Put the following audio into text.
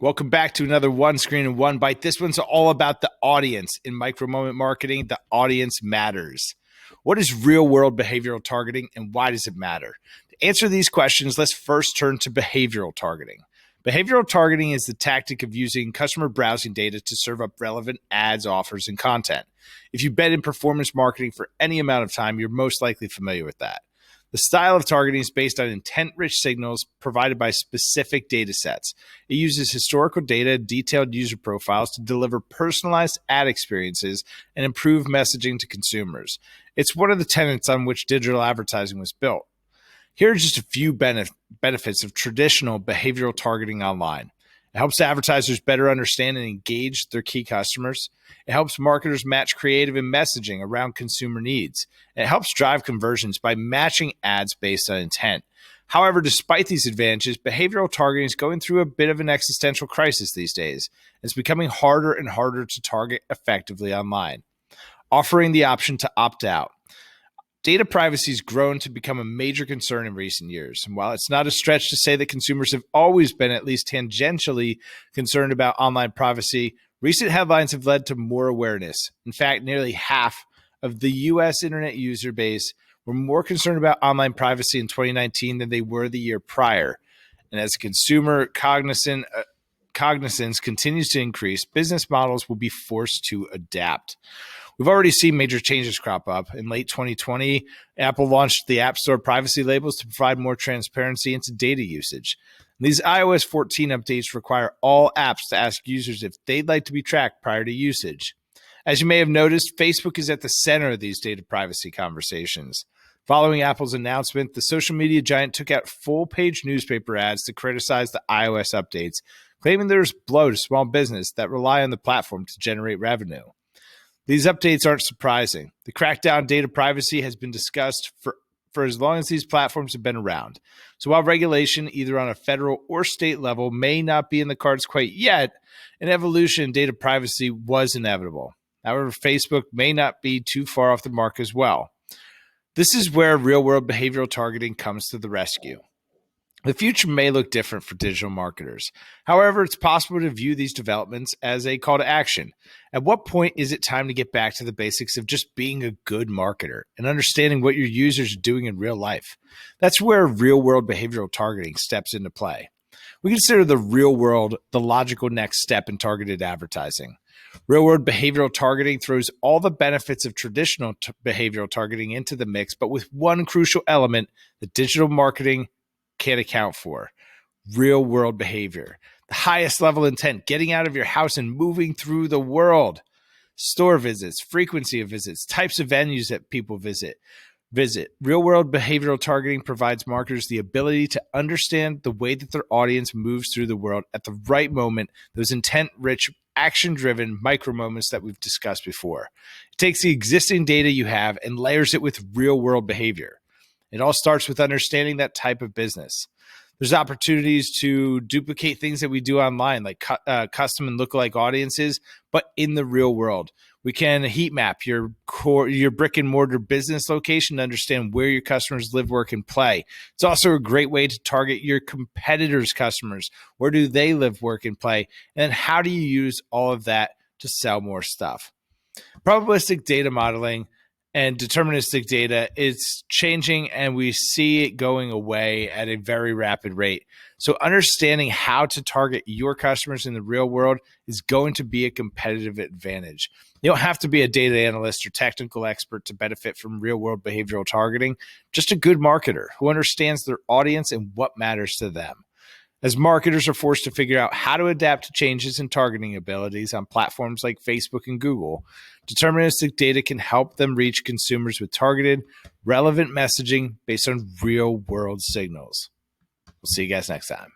Welcome back to another One Screen and One Bite. This one's all about the audience. In micro-moment marketing, the audience matters. What is real-world behavioral targeting and why does it matter? To answer these questions, let's first turn to behavioral targeting. Behavioral targeting is the tactic of using customer browsing data to serve up relevant ads, offers, and content. If you bet in performance marketing for any amount of time, you're most likely familiar with that. The style of targeting is based on intent-rich signals provided by specific data sets. It uses historical data, detailed user profiles to deliver personalized ad experiences and improve messaging to consumers. It's one of the tenets on which digital advertising was built. Here are just a few benefits of traditional behavioral targeting online. It helps advertisers better understand and engage their key customers. It helps marketers match creative and messaging around consumer needs. And it helps drive conversions by matching ads based on intent. However, despite these advantages, behavioral targeting is going through a bit of an existential crisis these days. It's becoming harder and harder to target effectively online, offering the option to opt out. Data privacy has grown to become a major concern in recent years. And while it's not a stretch to say that consumers have always been at least tangentially concerned about online privacy, recent headlines have led to more awareness. In fact, nearly half of the U.S. internet user base were more concerned about online privacy in 2019 than they were the year prior. And as consumer cognizance continues to increase, business models will be forced to adapt. We've already seen major changes crop up. In late 2020, Apple launched the App Store privacy labels to provide more transparency into data usage. These iOS 14 updates require all apps to ask users if they'd like to be tracked prior to usage. As you may have noticed, Facebook is at the center of these data privacy conversations. Following Apple's announcement, the social media giant took out full-page newspaper ads to criticize the iOS updates, claiming there's blow to small business that rely on the platform to generate revenue. These updates aren't surprising. The crackdown on data privacy has been discussed for as long as these platforms have been around. So while regulation, either on a federal or state level, may not be in the cards quite yet, an evolution in data privacy was inevitable. However, Facebook may not be too far off the mark as well. This is where real-world behavioral targeting comes to the rescue. The future may look different for digital marketers. However, it's possible to view these developments as a call to action. At what point is it time to get back to the basics of just being a good marketer and understanding what your users are doing in real life? That's where real-world behavioral targeting steps into play. We consider the real world the logical next step in targeted advertising. Real-world behavioral targeting throws all the benefits of traditional behavioral targeting into the mix, but with one crucial element that digital marketing can't account for: real-world behavior. The highest level intent, getting out of your house and moving through the world. Store visits, frequency of visits, types of venues that people visit. Real-world behavioral targeting provides marketers the ability to understand the way that their audience moves through the world at the right moment, those intent-rich, action-driven micro moments that we've discussed before. It takes the existing data you have and layers it with real-world behavior. It all starts with understanding that type of business. There's opportunities to duplicate things that we do online, like custom and lookalike audiences, but in the real world. We can heat map your brick and mortar business location to understand where your customers live, work, and play. It's also a great way to target your competitors' customers. Where do they live, work, and play? And then how do you use all of that to sell more stuff? Probabilistic data modeling and deterministic data is changing, and we see it going away at a very rapid rate. So understanding how to target your customers in the real world is going to be a competitive advantage. You don't have to be a data analyst or technical expert to benefit from real-world behavioral targeting, just a good marketer who understands their audience and what matters to them. As marketers are forced to figure out how to adapt to changes in targeting abilities on platforms like Facebook and Google, deterministic data can help them reach consumers with targeted, relevant messaging based on real-world signals. We'll see you guys next time.